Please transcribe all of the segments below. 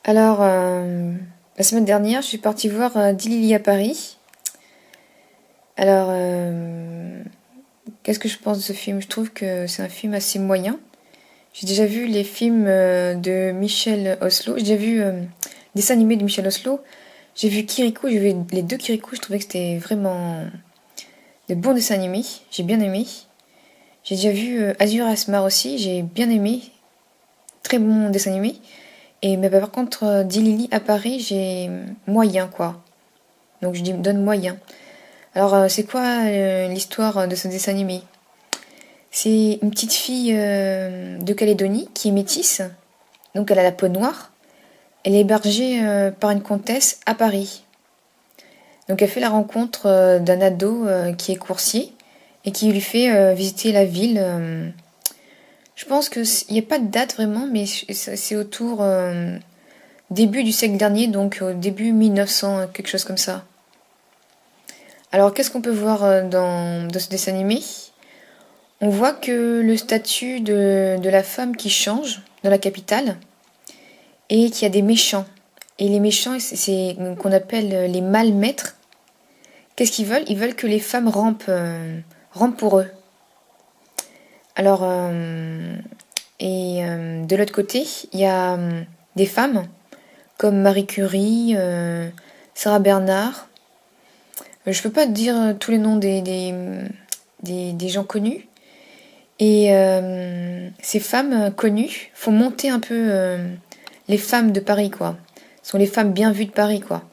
Alors, la semaine dernière, je suis partie voir Dilili à Paris. Alors, qu'est-ce que je pense de ce film? Je trouve que c'est un film assez moyen. J'ai déjà vu les films de Michel Oslo. J'ai déjà vu des dessins animés de Michel Oslo. J'ai vu Kirikou, j'ai vu les deux Kirikou. Je trouvais que c'était vraiment de bons dessins animés. J'ai bien aimé. J'ai déjà vu Azur Asmar aussi. J'ai bien aimé. Très bon dessin animé. Mais par contre, Dilili à Paris, j'ai moyen quoi. Donc je donne moyen. Alors c'est quoi l'histoire de ce dessin animé? C'est une petite fille de Calédonie qui est métisse. Donc elle a la peau noire. Elle est hébergée par une comtesse à Paris. Donc elle fait la rencontre d'un ado qui est coursier et qui lui fait visiter la ville. Je pense qu'il n'y a pas de date vraiment, mais c'est autour début du siècle dernier, donc au début 1900, quelque chose comme ça. Alors qu'est-ce qu'on peut voir dans ce dessin animé? On voit que le statut de la femme qui change dans la capitale et qu'il y a des méchants. Et les méchants, c'est qu'on appelle les malmaîtres. Qu'est-ce qu'ils veulent? Ils veulent que les femmes rampent pour eux. Alors, de l'autre côté, il y a des femmes comme Marie Curie, Sarah Bernard. Je peux pas te dire tous les noms des gens connus. Et ces femmes connues font monter un peu les femmes de Paris, quoi. Ce sont les femmes bien vues de Paris, quoi.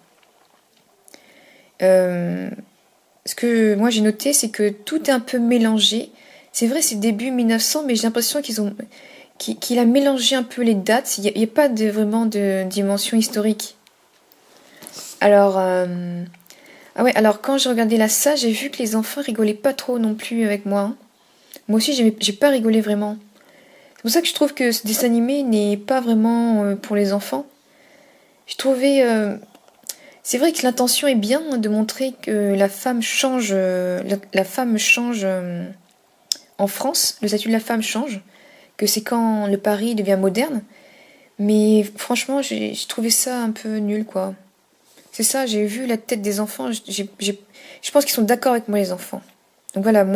Ce que moi j'ai noté, c'est que tout est un peu mélangé. C'est vrai, c'est début 1900, mais j'ai l'impression qu'il a mélangé un peu les dates. Il n'y a pas vraiment de dimension historique. Alors, ah ouais, alors quand je regardais là ça, j'ai vu que les enfants rigolaient pas trop non plus avec moi, hein. Moi aussi, j'ai pas rigolé vraiment. C'est pour ça que je trouve que ce dessin animé n'est pas vraiment pour les enfants. Je trouvais... c'est vrai que l'intention est bien de montrer que la femme change, la femme change en France, le statut de la femme change, que c'est quand le Paris devient moderne. Mais franchement, j'ai trouvé ça un peu nul, quoi. C'est ça, j'ai vu la tête des enfants, je pense qu'ils sont d'accord avec moi, les enfants. Donc voilà, moi.